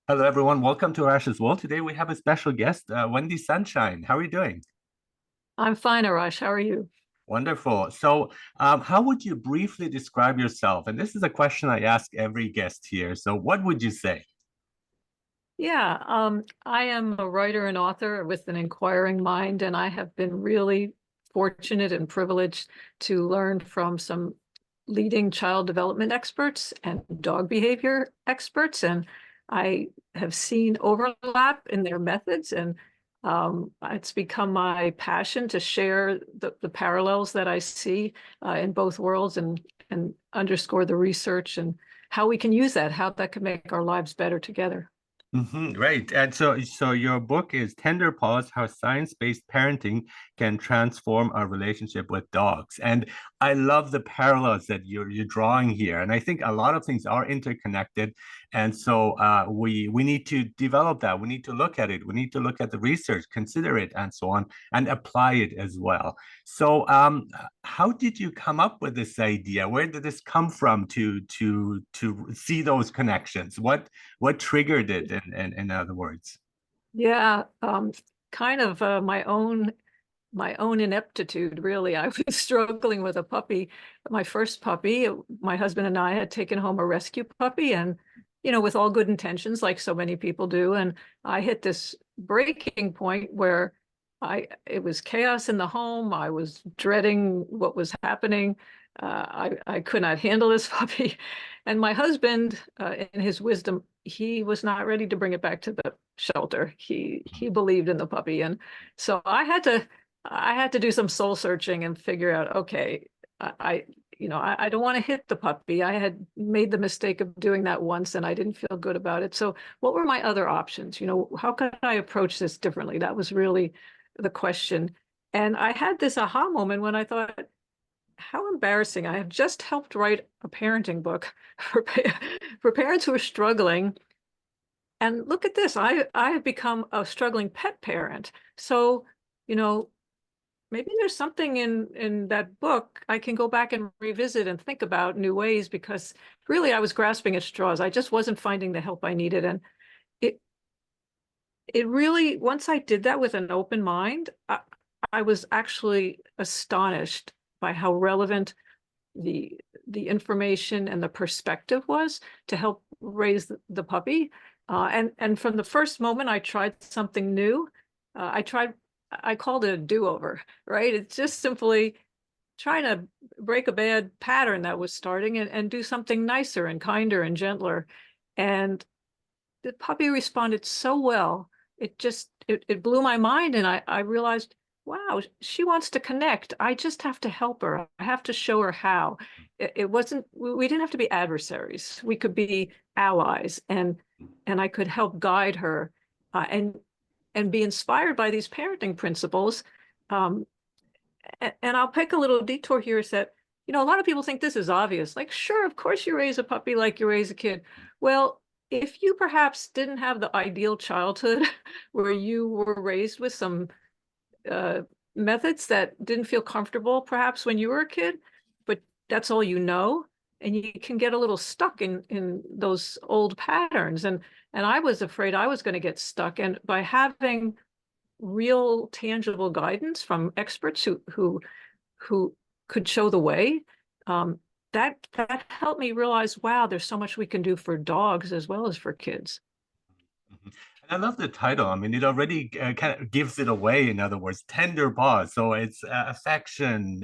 Hello, everyone. Welcome to Arash's World. Today we have a special guest, Wendy Sunshine. How are you doing? I'm fine, Arash. How are you? Wonderful. How would you briefly describe yourself? And this is a question I ask every guest here. So, what would you say? I am a writer and author with an inquiring mind, and I have been really fortunate and privileged to learn from some leading child development experts and dog behavior experts. And I have seen overlap in their methods, and it's become my passion to share the parallels that I see in both worlds and underscore the research and how we can use that, how that can make our lives better together. Right. And so your book is Tender Paws: How Science-Based Parenting Can Transform Our Relationship with Dogs. And I love the parallels that you're drawing here. And I think a lot of things are interconnected. And so we need to develop that. We need to look at it. We need to look at the research, consider it, and so on, and apply it as well. So how did you come up with this idea? Where did this come from to see those connections? What triggered it, in other words? Yeah, kind of my own ineptitude, really. I was struggling with a puppy, my first puppy. My husband and I had taken home a rescue puppy, and with all good intentions, like so many people do. And I hit this breaking point where it was chaos in the home. I was dreading what was happening. I could not handle this puppy. And my husband, in his wisdom, he was not ready to bring it back to the shelter. He believed in the puppy. And so I had to do some soul searching and figure out, okay, I don't want to hit the puppy. I had made the mistake of doing that once and I didn't feel good about it. So what were my other options? How could I approach this differently? That was really the question. And I had this aha moment when I thought, how embarrassing. I have just helped write a parenting book for parents who are struggling. And look at this. I have become a struggling pet parent. So, you know, maybe there's something in that book I can go back and revisit and think about new ways, because really I was grasping at straws. I just wasn't finding the help I needed. And it it really, once I did that with an open mind, I was actually astonished by how relevant the the information and the perspective was to help raise the puppy. And from the first moment I tried something new, I called it a do-over, right? It's just simply trying to break a bad pattern that was starting and do something nicer and kinder and gentler. And the puppy responded so well. It blew my mind, and I realized, wow, she wants to connect. I just have to help her. I have to show her how. It wasn't, we didn't have to be adversaries. We could be allies, and I could help guide her, and be inspired by these parenting principles. Um, and I'll pick a little detour here, is that, a lot of people think this is obvious. Like, sure, of course you raise a puppy like you raise a kid. Well, if you perhaps didn't have the ideal childhood where you were raised with some uh, methods that didn't feel comfortable, perhaps when you were a kid, but that's all you know, and you can get a little stuck in those old patterns. And I was afraid I was going to get stuck. And by having real tangible guidance from experts who could show the way, um, that helped me realize, wow, there's so much we can do for dogs as well as for kids. Mhm. And I love the title. I mean, it already kind of gives it away. In other words, tender paws. So it's affection,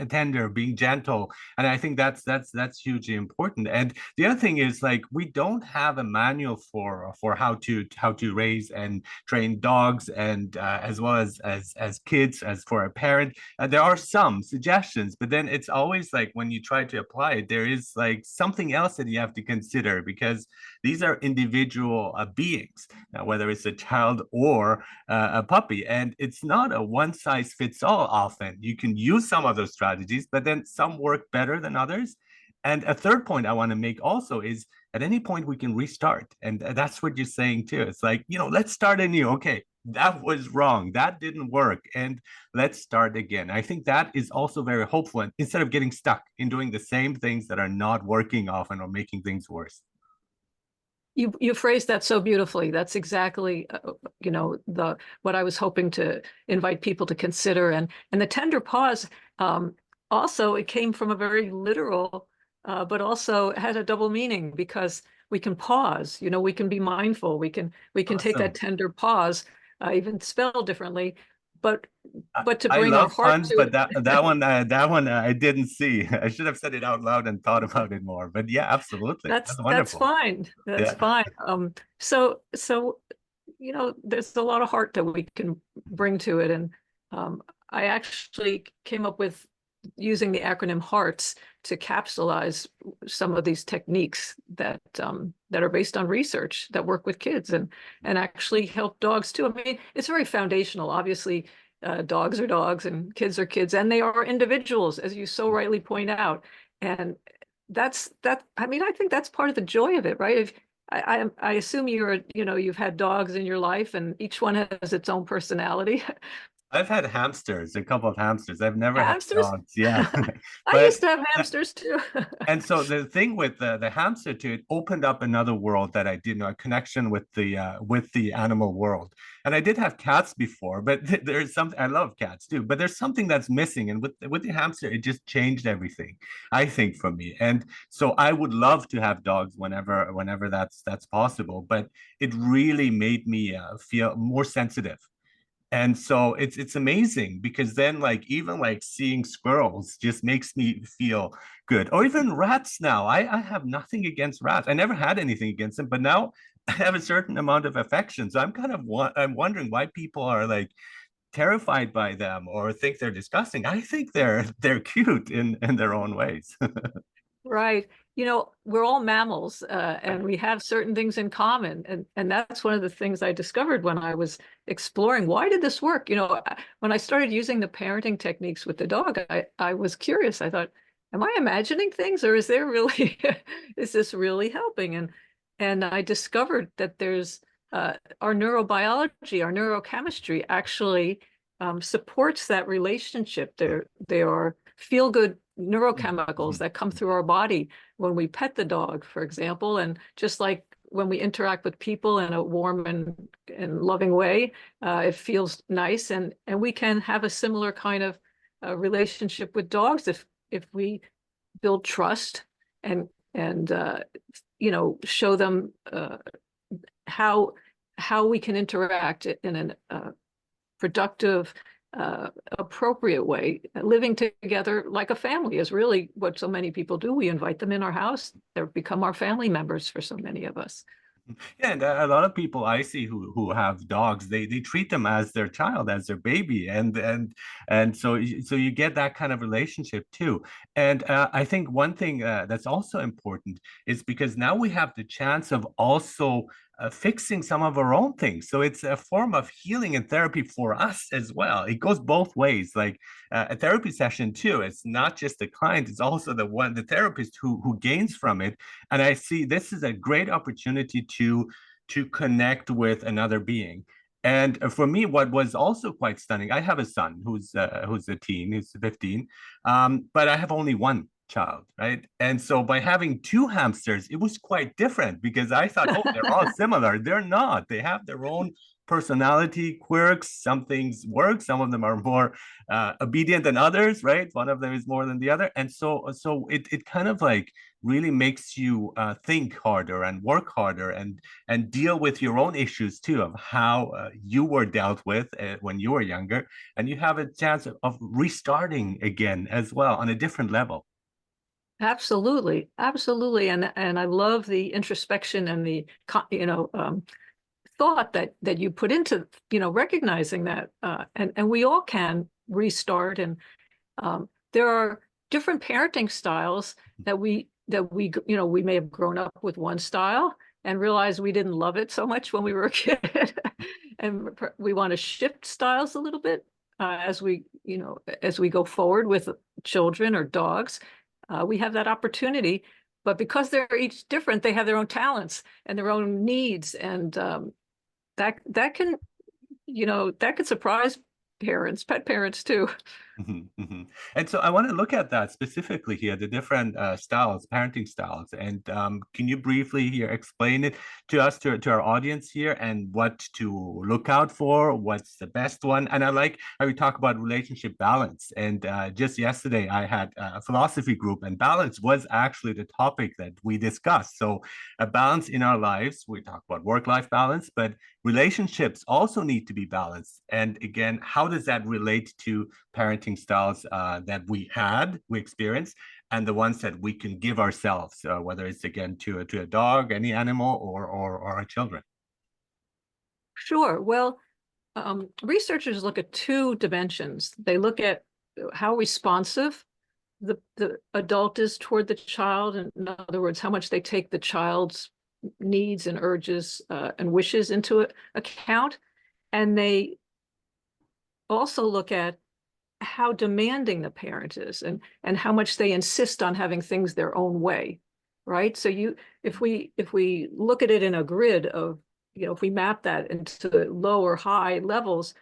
tender, being gentle, and I think that's hugely important. And the other thing is, like, we don't have a manual for how to raise and train dogs, and as well as kids, as for a parent. There are some suggestions, but then it's always like when you try to apply it, there is like something else that you have to consider, because these are individual beings, whether it's a child or a puppy. And it's not a one size fits all often. You can use some of those strategies, but then some work better than others. And a third point I want to make also is, at any point we can restart. And that's what you're saying too. It's like, let's start anew. Okay, that was wrong. That didn't work. And let's start again. I think that is also very hopeful. And instead of getting stuck in doing the same things that are not working often or making things worse. You phrased that so beautifully. That's exactly, the what I was hoping to invite people to consider. And the tender pause, also it came from a very literal, but also had a double meaning because we can pause. We can be mindful. We can take that Awesome. tender pause, even spelled differently, but I, but to I bring our love heart puns, to but it. that one I didn't see. I should have said it out loud and thought about it more. But yeah, absolutely. That's That's that's wonderful. fine. That's Yeah. fine. So there's a lot of heart that we can bring to it. And I actually came up with using the acronym HEARTS to capsulize some of these techniques that are based on research that work with kids and actually help dogs too. I mean, it's very foundational. Obviously, dogs are dogs and kids are kids, and they are individuals, as you so rightly point out. And I mean, I think that's part of the joy of it, right? If I assume you've had dogs in your life and each one has its own personality. I've had hamsters, a couple of hamsters. I've never had Hamsters? dogs. Yeah. I But used to have hamsters too. and so the thing with the hamster too, it opened up another world that I didn't know, a connection with the animal world. And I did have cats before, but there's something I love cats too, but there's something that's missing. And with the hamster, it just changed everything, I think, for me. And so I would love to have dogs whenever that's possible. But it really made me feel more sensitive, and so it's amazing because then like even like seeing squirrels just makes me feel good, or even rats. Now I have nothing against rats. I never had anything against them, but now I have a certain amount of affection. So I'm wondering why people are like terrified by them or think they're disgusting. I think they're cute in their own ways. Right. We're all mammals, and we have certain things in common. And that's one of the things I discovered when I was exploring, why did this work? When I started using the parenting techniques with the dog, I was curious. I thought, am I imagining things or is there really, is this really helping? And I discovered that there's our neurobiology, our neurochemistry actually supports that relationship. They are feel-good neurochemicals that come through our body when we pet the dog, for example, and just like when we interact with people in a warm and loving way, it feels nice, and we can have a similar kind of relationship with dogs if we build trust and show them how we can interact in a productive, appropriate way. Living together like a family is really what so many people do. We invite them in our house. They become our family members for so many of us. Yeah, and a lot of people I see who have dogs, they treat them as their child, as their baby, and so you get that kind of relationship too. And I think one thing that's also important is because now we have the chance of also fixing some of our own things. So it's a form of healing and therapy for us as well. It goes both ways. Like a therapy session too. It's not just the client; it's also the therapist who gains from it. And I see this is a great opportunity to connect with another being. And for me, what was also quite stunning, I have a son who's a teen, who's 15, but I have only one child, right? And so by having two hamsters, it was quite different because I thought, oh, they're all similar. They're not. They have their own personality quirks. Some things work, some of them are more obedient than others, right? One of them is more than the other. And so it kind of like really makes you think harder and work harder and deal with your own issues too, of how you were dealt with when you were younger, and you have a chance of restarting again as well on a different level. Absolutely, absolutely, and I love the introspection and the thought that you put into recognizing that, and we all can restart, and there are different parenting styles that we may have grown up with one style and realized we didn't love it so much when we were a kid, and we want to shift styles a little bit as we go forward with children or dogs. We have that opportunity, but because they're each different, they have their own talents and their own needs, and that can surprise pet parents too. Mhm, mhm. And so I want to look at that specifically here, the different styles, parenting styles. And can you briefly here explain it to us, to our audience here, and what to look out for, what's the best one? And I like how we talk about relationship balance. And just yesterday, I had a philosophy group, and balance was actually the topic that we discussed. So a balance in our lives, we talk about work-life balance, but relationships also need to be balanced. And again, how does that relate to parenting styles that we experienced, and the ones that we can give ourselves, whether it's again to a dog, any animal, or our children? Sure. Well, researchers look at two dimensions. They look at how responsive the adult is toward the child. In other words, how much they take the child's needs and urges and wishes into account. And they also look at how demanding the parent is and how much they insist on having things their own way, right? So if we look at it in a grid of, if we map that into low or high levels,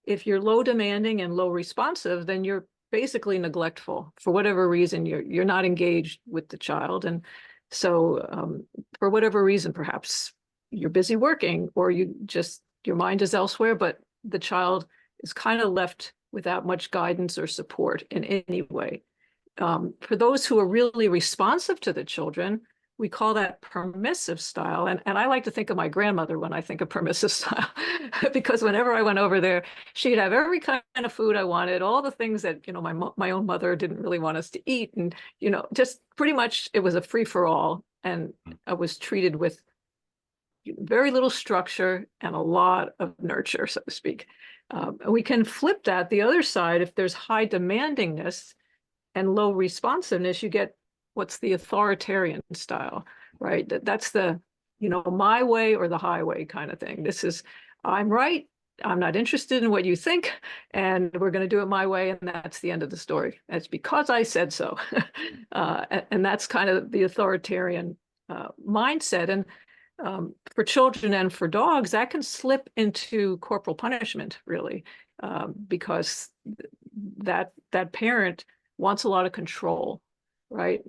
if you're low demanding and low responsive, then you're basically neglectful for whatever reason. You're not engaged with the child, and so for whatever reason, perhaps you're busy working or your mind is elsewhere, but the child is kind of left without much guidance or support in any way. For those who are really responsive to the children, we call that permissive style. And I like to think of my grandmother when I think of permissive style, because whenever I went over there, she'd have every kind of food I wanted, all the things that, my own mother didn't really want us to eat. And, just pretty much it was a free for all. And I was treated with very little structure and a lot of nurture, so to speak. We can flip that the other side. If there's high demandingness and low responsiveness, you get what's the authoritarian style, right? That's the, my way or the highway kind of thing. This is, I'm right. I'm not interested in what you think, and we're going to do it my way. And that's the end of the story. It's because I said so. And that's kind of the authoritarian mindset. And for children and for dogs, that can slip into corporal punishment, really, because that parent wants a lot of control, right?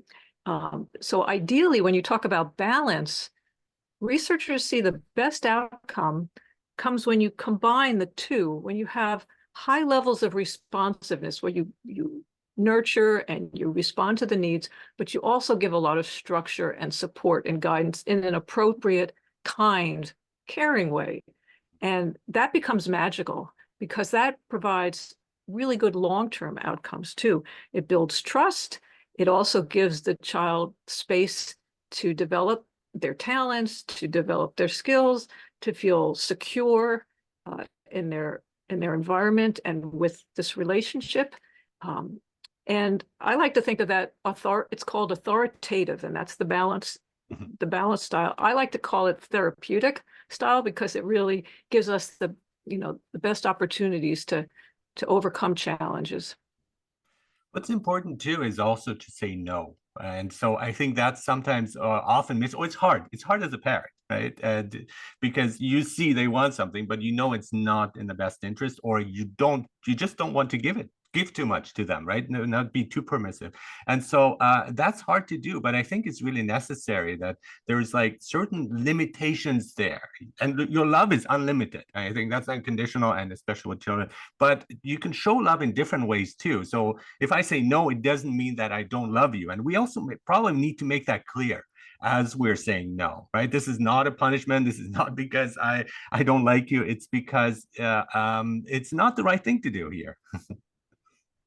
So ideally, when you talk about balance, researchers see the best outcome comes when you combine the two, when you have high levels of responsiveness, where you nurture and you respond to the needs, but you also give a lot of structure and support and guidance in an appropriate, kind, caring way. And that becomes magical because that provides really good long-term outcomes too. It builds trust. It also gives the child space to develop their talents, to develop their skills, to feel secure in their environment and with this relationship. And I like to think of that it's called authoritative, and that's the balance style. I like to call it therapeutic style because it really gives us the best opportunities to overcome challenges. What's important too is also to say no. And so I think that's sometimes often missed. Oh, it's hard. It's hard as a parent, right? And because you see they want something, but it's not in the best interest, or you just don't want to give too much to them, right? No, not be too permissive. And so that's hard to do, but I think it's really necessary that there's like certain limitations there. And your love is unlimited. I think that's unconditional, and especially with children. But you can show love in different ways too. So if I say no, it doesn't mean that I don't love you. And we also probably need to make that clear as we're saying no, right? This is not a punishment. This is not because I don't like you. It's because it's not the right thing to do here.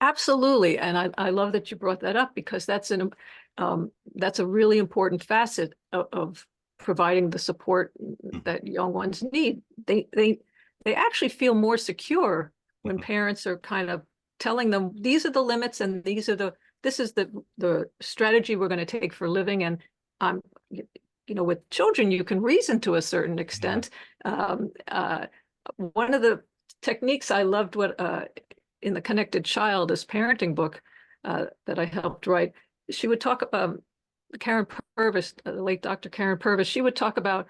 Absolutely. And I love that you brought that up because that's a really important facet of providing the support that young ones need. They actually feel more secure when parents are kind of telling them these are the limits and this is the strategy we're going to take for living. And with children, you can reason to a certain extent. One of the techniques I loved in the Connected Child, this parenting book that I helped write, she would talk about Karen Purvis, the late Dr. Karen Purvis. She would talk about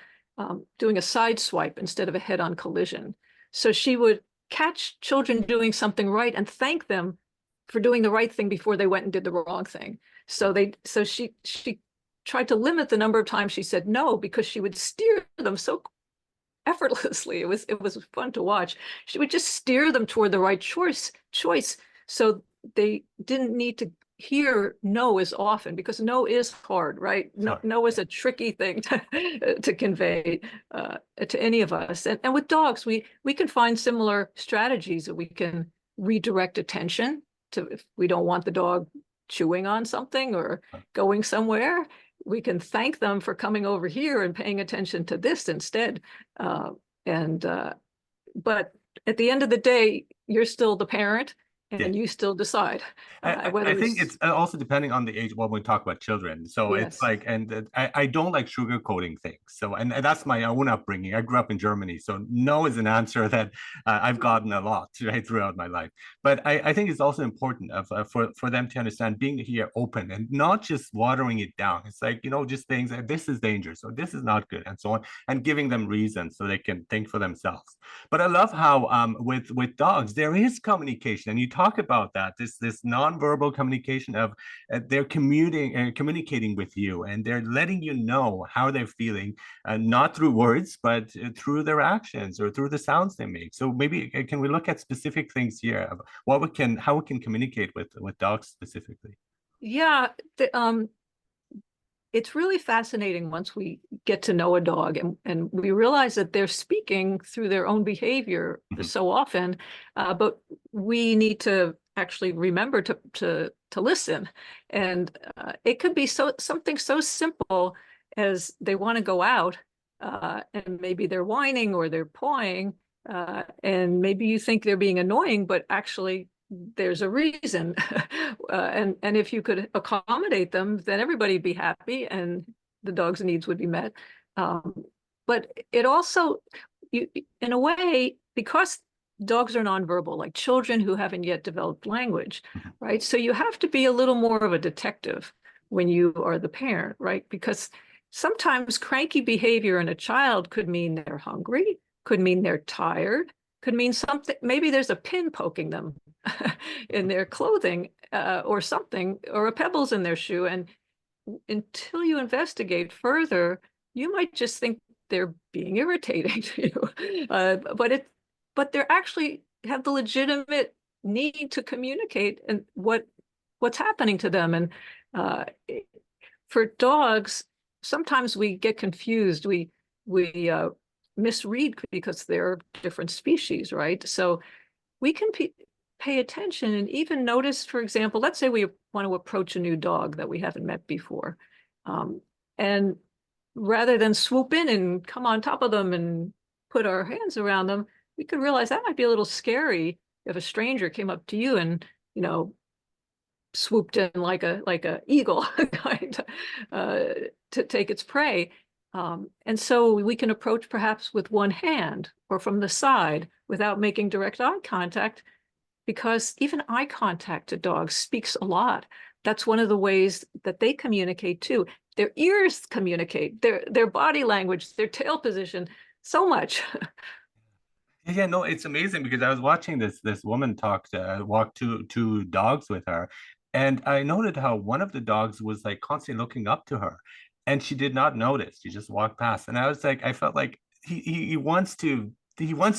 doing a side swipe instead of a head-on collision. So she would catch children doing something right and thank them for doing the right thing before they went and did the wrong thing. So she tried to limit the number of times she said no, because she would steer them so effortlessly. It was fun to watch. She would just steer them toward the right choice, so they didn't need to hear no as often, because no is hard, right? No, Sorry. no is a tricky thing to convey to any of us. And with dogs, we can find similar strategies that we can redirect attention to. If we don't want the dog chewing on something or going somewhere, we can thank them for coming over here and paying attention to this instead. Uh, and but at the end of the day, you're still the parent, Yeah. and you still decide I whether think it's it's also depending on the age when we talk about children. So it's yes. like, and I don't like sugarcoating things. So, and that's my own upbringing. I grew up in Germany. So no is an answer that I've gotten a lot, right, throughout my life. But I think it's also important for them to understand being here open and not just watering it down. It's like, just things like this is dangerous or this is not good and so on, and giving them reasons so they can think for themselves. But I love how with dogs there is communication, and you talk about that this nonverbal communication of they're communicating with you, and they're letting you know how they're feeling, not through words, but through their actions or through the sounds they make. So maybe can we look at specific things here of how we can communicate with dogs specifically? Yeah, it's really fascinating once we get to know a dog, and we realize that they're speaking through their own behavior Mhm. so often, but we need to actually remember to listen. And it could be something so simple as they want to go out, and maybe they're whining or they're pawing, and maybe you think they're being annoying, but actually there's a reason. And if you could accommodate them, then everybody'd be happy and the dog's needs would be met. But it also, in a way, because dogs are nonverbal, like children who haven't yet developed language, Mhm. right? So you have to be a little more of a detective when you are the parent, right? Because sometimes cranky behavior in a child could mean they're hungry, could mean they're tired, could mean something. Maybe there's a pin poking them in their clothing, or something, or a pebble's in their shoe. And until you investigate further, you might just think they're being irritating to you. But they're actually have the legitimate need to communicate and what's happening to them. And uh, for dogs, sometimes we get confused. We misread because they're different species, right? So we can pay attention and even notice, for example, let's say we want to approach a new dog that we haven't met before. And rather than swoop in and come on top of them and put our hands around them, we could realize that might be a little scary if a stranger came up to you and, you know, swooped in like a eagle kind of, to take its prey. And so we can approach perhaps with one hand or from the side without making direct eye contact, because even eye contact to dogs speaks a lot. That's one of the ways that they communicate too. Their ears communicate, their body language, their tail position, so much. Yeah, no, it's amazing because I was watching this woman walk two dogs with her, and I noted how one of the dogs was like constantly looking up to her, and she did not notice. She just walked past, and I was like, I felt like he wants to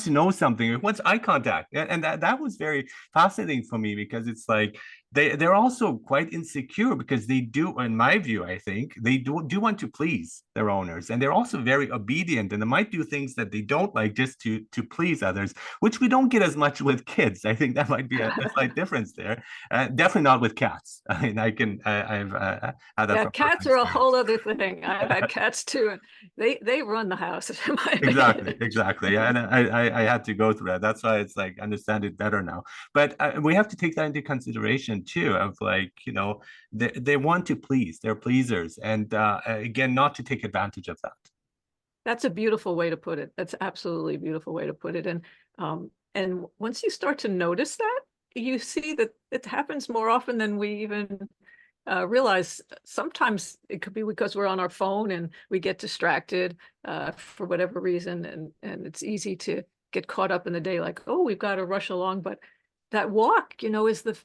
know something. He wants eye contact, and that was very fascinating for me because it's like they're also quite insecure because they do, in my view, I think they do want to please their owners, and they're also very obedient, and they might do things that they don't like just to please others, which we don't get as much with kids. I think that might be a slight difference there. Definitely not with cats. I mean, I've had that Yeah, from personal cats are a experience. whole other thing. I've had cats too, and they run the house, in my Exactly, opinion. exactly. Yeah, and I had to go through that. That's why it's like understand it better now. But we have to take that into consideration too, of like, they want to please, they're pleasers, and again, not to take advantage of that. That's a beautiful way to put it. That's absolutely a beautiful way to put it. And once you start to notice that, you see that it happens more often than we even realize. Sometimes it could be because we're on our phone and we get distracted for whatever reason, and it's easy to get caught up in the day, like, oh, we've got to rush along. But that walk, is the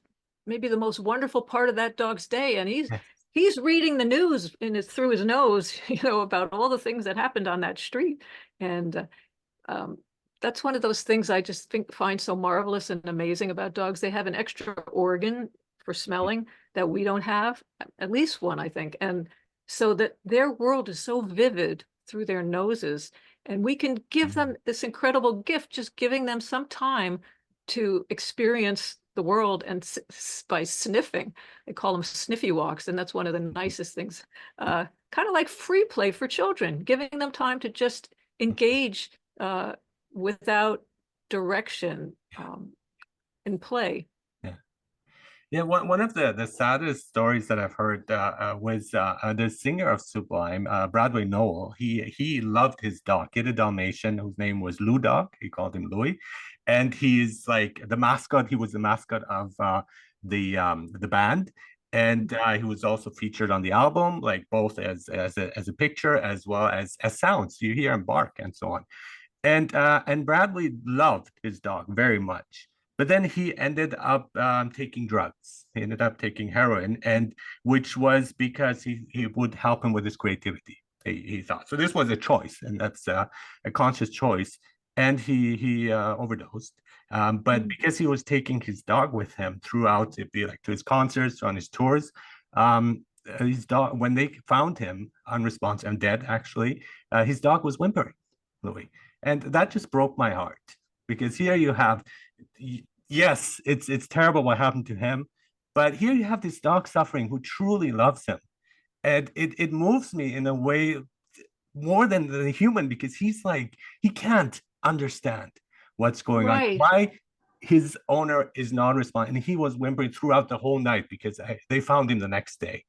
maybe the most wonderful part of that dog's day, and Yes. he's reading the news through his nose, about all the things that happened on that street. And um, that's one of those things I just find so marvelous and amazing about dogs. They have an extra organ for smelling that we don't have, at least one, I think. And so that their world is so vivid through their noses. And we can give Mhm. them this incredible gift, just giving them some time to experience the world and by sniffing. They call them sniffy walks. And that's one of the nicest things, kind of like free play for children, giving them time to just engage without direction in play. Yeah. Yeah, one of the saddest stories that I've heard was the singer of Sublime, Broadway Noel. He loved his dog. He had a Dalmatian whose name was Lou Dog. He called him Louis, and he's like the mascot. He was the mascot of the band, and he was also featured on the album, like both as a picture as well as sounds. You hear him bark and so on. And Bradley loved his dog very much. But then he ended up taking drugs. He ended up taking heroin, and which was because he would help him with his creativity. He thought so. This was a choice, and that's a conscious choice. And he overdosed. But because he was taking his dog with him throughout, it'd be like to his concerts, on his tours, his dog, when they found him unresponsive and dead, actually, his dog was whimpering, Louis. And that just broke my heart because here you have, yes, it's terrible what happened to him, but here you have this dog suffering who truly loves him. And it moves me in a way more than the human because he's like, he can't understand what's going on, Right. why his owner is not responding. And he was whimpering throughout the whole night because they found him the next day.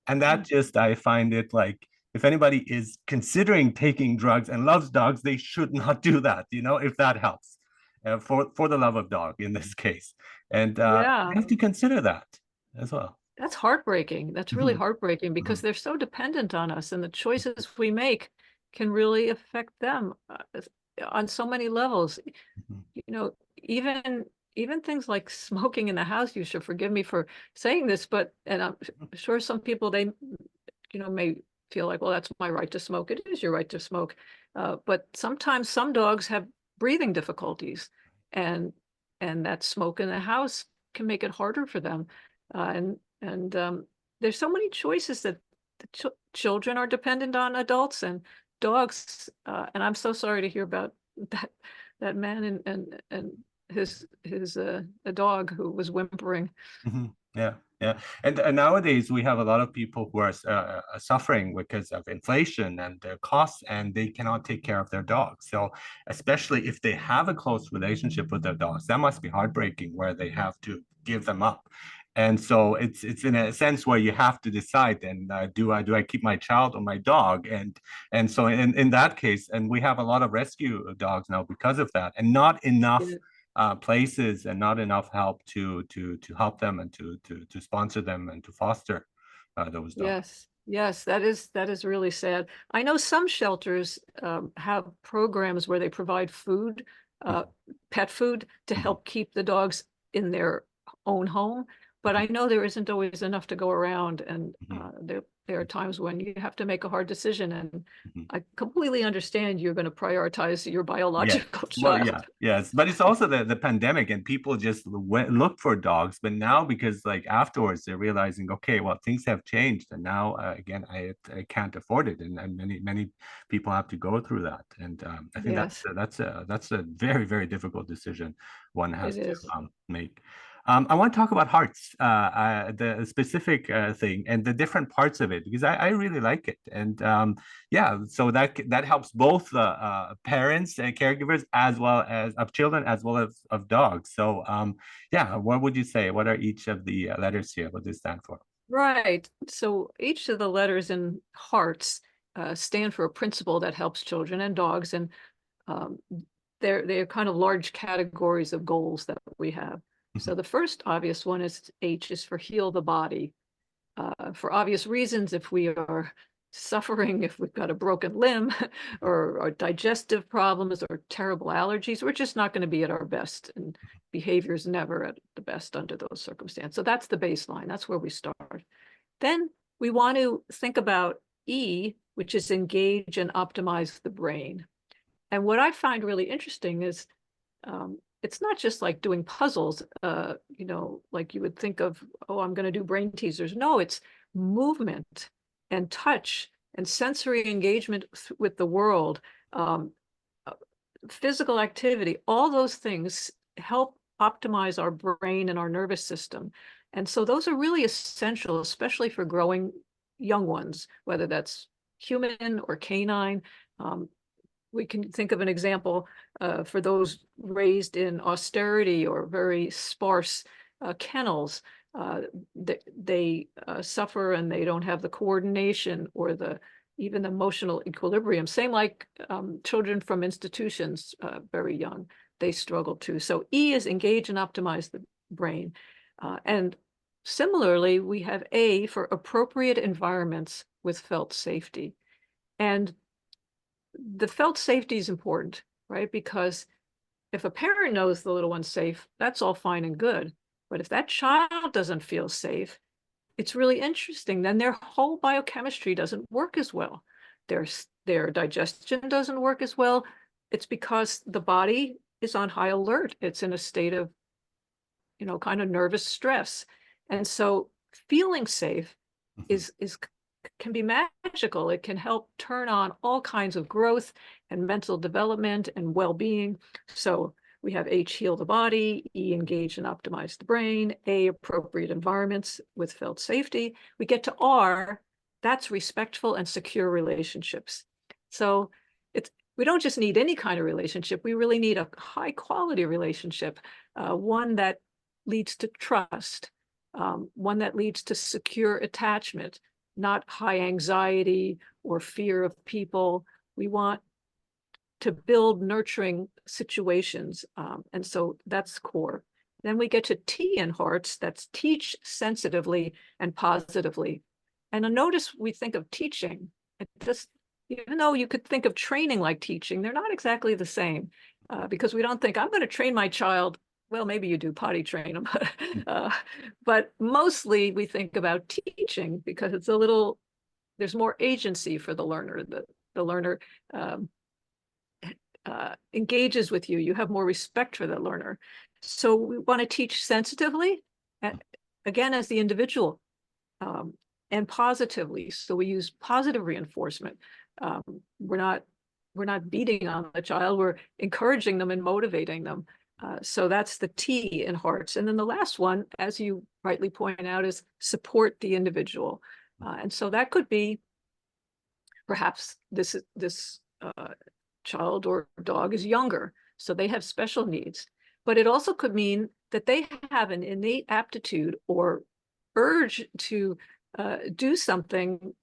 And that just, I find it like, if anybody is considering taking drugs and loves dogs, they should not do that, if that helps, for the love of dog in this case. And Yeah. you have to consider that as well. That's heartbreaking. That's really Mhm, heartbreaking because mhm, they're so dependent on us, and the choices we make can really affect them on so many levels. mhm, You know, even even things like smoking in the house, you should forgive me for saying this, but and I'm sure some people they may feel like, well, that's my right to smoke. It is your right to smoke. But sometimes some dogs have breathing difficulties, and that smoke in the house can make it harder for them. And there's so many choices that the children are dependent on adults and dogs. And I'm so sorry to hear about that man and his a dog who was whimpering. mhm. Yeah, yeah. And nowadays we have a lot of people who are suffering because of inflation and their costs, and they cannot take care of their dogs. So especially if they have a close relationship with their dogs, that must be heartbreaking where they have to give them up. And so it's in a sense where you have to decide, and do I keep my child or my dog? And so in that case, and we have a lot of rescue dogs now because of that, and not enough places and not enough help to help them and to sponsor them and to foster those dogs. Yes, yes, that is really sad. I know some shelters have programs where they provide food, uh, pet food, to Mhm, help keep the dogs in their own home. But mhm, I know there isn't always enough to go around, and mhm, there are times when you have to make a hard decision. And mhm. I completely understand you're going to prioritize your Yes. biological Well, yeah, child. yes, but it's also the pandemic, and people just went, look for dogs. But now, because like afterwards, they're realizing, okay, well, things have changed, and now again, I can't afford it, and many people have to go through that. And I think Yes, that's a very very difficult decision one has it to is. make. I want to talk about hearts, the specific thing and the different parts of it because I really like it, and yeah, so that helps both parents and caregivers as well as of children as well as of dogs. So yeah, what would you say? What are each of the letters here? What does it stand for? Right. So each of the letters in hearts stand for a principle that helps children and dogs, and um, they're kind of large categories of goals that we have. Mhm, So the first obvious one is H is for heal the body. For obvious reasons, if we are suffering, if we've got a broken limb or digestive problems or terrible allergies, we're just not going to be at our best. And behavior is never at the best under those circumstances. So that's the baseline. That's where we start. Then we want to think about E, which is engage and optimize the brain. And what I find really interesting is it's not just like doing puzzles, like you would think of, oh, I'm going to do brain teasers. No, it's movement and touch and sensory engagement with the world, physical activity. All those things help optimize our brain and our nervous system. And so those are really essential, especially for growing young ones, whether that's human or canine. We can think of an example for those raised in austerity or very sparse kennels. They suffer and they don't have the coordination or even the emotional equilibrium. Same like children from institutions, very young, they struggle too. So E is engage and optimize the brain. And similarly, we have A for appropriate environments with felt safety. And the felt safety is important, right? Because if a parent knows the little one's safe, that's all fine and good. But if that child doesn't feel safe, it's really interesting. Then their whole biochemistry doesn't work as well. Their digestion doesn't work as well. It's because the body is on high alert. It's in a state of, kind of nervous stress. And so feeling safe can be magical. It can help turn on all kinds of growth and mental development and well-being. So we have H, heal the body, E, engage and optimize the brain, A, appropriate environments with felt safety. We get to R, that's respectful and secure relationships. So we don't just need any kind of relationship. We really need a high quality relationship, one that leads to trust, one that leads to secure attachment, not high anxiety or fear of people. We want to build nurturing situations. And so that's core. Then we get to T in hearts, that's teach sensitively and positively. And notice we think of teaching, even though you could think of training like teaching, they're not exactly the same because we don't think I'm going to train my child. Well, maybe you do potty train them, but mostly we think about teaching because there's more agency for the learner. The learner engages with you. You have more respect for the learner. So we want to teach sensitively, again, as the individual, and positively. So we use positive reinforcement. We're not beating on the child. We're encouraging them and motivating them. So that's the T in hearts. And then the last one, as you rightly point out, is support the individual. And so that could be perhaps this child or dog is younger, so they have special needs. But it also could mean that they have an innate aptitude or urge to do something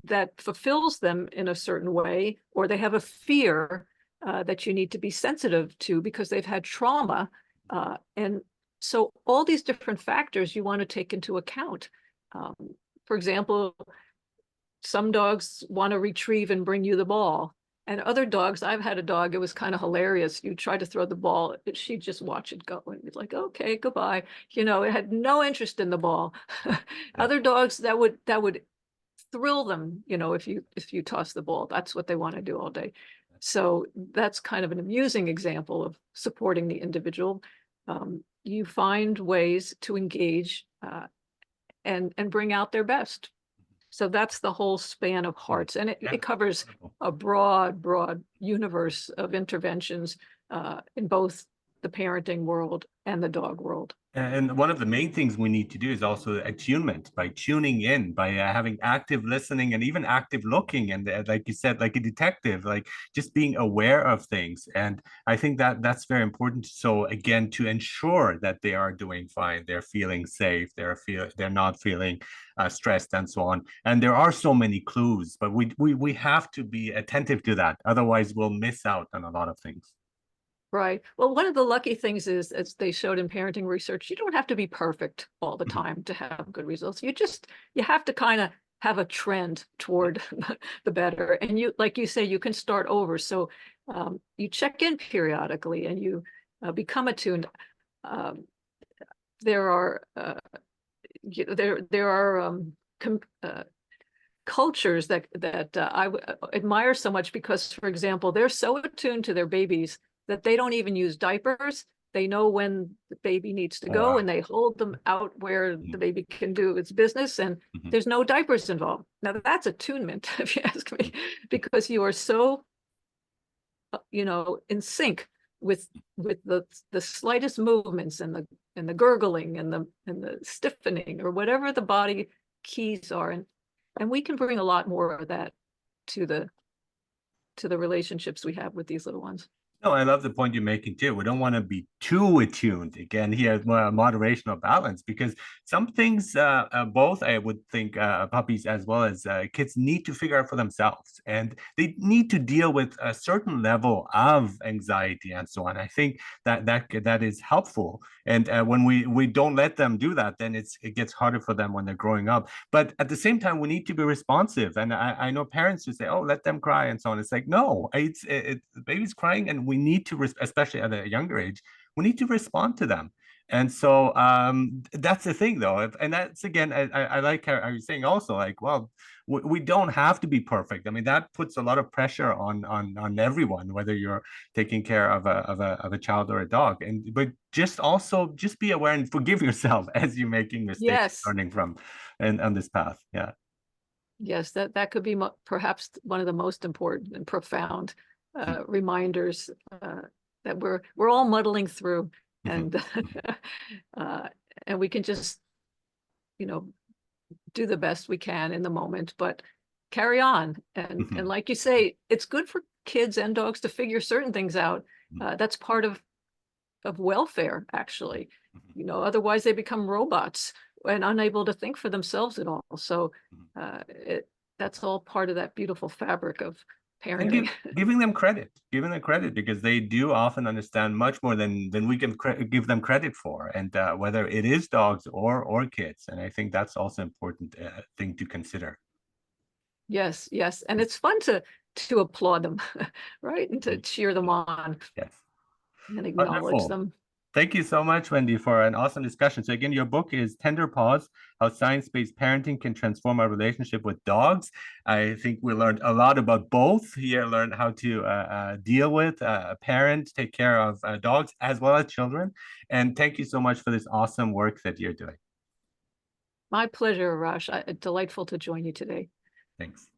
that fulfills them in a certain way, or they have a fear that you need to be sensitive to because they've had trauma. And so all these different factors you want to take into account. For example, some dogs want to retrieve and bring you the ball. And other dogs, I've had a dog, it was kind of hilarious. You try to throw the ball, she'd just watch it go and be like, okay, goodbye. It had no interest in the ball. Other dogs, that would thrill them, if you toss the ball. That's what they want to do all day. So that's kind of an amusing example of supporting the individual. You find ways to engage and bring out their best. So that's the whole span of hearts. And it covers a broad universe of interventions in both the parenting world and the dog world. And one of the main things we need to do is also attunement by tuning in, by having active listening and even active looking. And like you said, like a detective, like just being aware of things. And I think that that's very important. So again, to ensure that they are doing fine, they're feeling safe, they're not feeling stressed and so on. And there are so many clues, but we have to be attentive to that. Otherwise, we'll miss out on a lot of things. Right. Well, one of the lucky things is, as they showed in parenting research, you don't have to be perfect all the time to have good results. You have to kind of have a trend toward the better. And like you say, you can start over. So you check in periodically and you become attuned. Um, there are there are cultures that I admire so much because, for example, they're so attuned to their babies that they don't even use diapers. They know when the baby needs to Oh, go, wow. and they hold them out where the Mhm, baby can do its business, and mhm, there's no diapers involved. Now that's attunement, if you ask me, mhm, because you are so in sync with the slightest movements and the gurgling and the stiffening or whatever the body keys are, and we can bring a lot more of that to the relationships we have with these little ones. No, I love the point you're making too. We don't want to be too attuned. Again, here, moderation or balance, because some things, both I would think puppies as well as kids need to figure out for themselves, and they need to deal with a certain level of anxiety and so on. I think that is helpful, and when we don't let them do that, then it gets harder for them when they're growing up. But at the same time, we need to be responsive, and I know parents who say, "Oh, let them cry," and so on. It's like, no, the baby's crying, and we need to, especially at a younger age, we need to respond to them. And so that's the thing, though, and that's again, I like how you're saying also, like, well, we don't have to be perfect. I mean, that puts a lot of pressure on everyone, whether you're taking care of a child or a dog, and but just be aware and forgive yourself as you're making mistakes, Yes, learning from, and on this path. Yeah. yes, that could be perhaps one of the most important and profound reminders that we're all muddling through, Mhm. and uh, and we can just you know do the best we can in the moment, but carry on. And Mhm. like you say, it's good for kids and dogs to figure certain things out. Mhm. That's part of welfare, actually. Mhm. Otherwise they become robots and unable to think for themselves at all. So Mhm. that's all part of that beautiful fabric of And parenting. giving them credit, because they do often understand much more than we can give them credit for, and whether it is dogs or kids. And I think that's also important thing to consider. Yes, yes. And it's fun to applaud them, right? And to Mhm. cheer them on Yes. and acknowledge Wonderful. them. Thank you so much, Wendy, for an awesome discussion. So again, your book is Tender Paws: How Science-Based Parenting Can Transform Our Relationship with Dogs. I think we learned a lot about both here, learned how to deal with, parent, take care of dogs as well as children. And thank you so much for this awesome work that you're doing. My pleasure, Rush. Delightful to join you today. Thanks.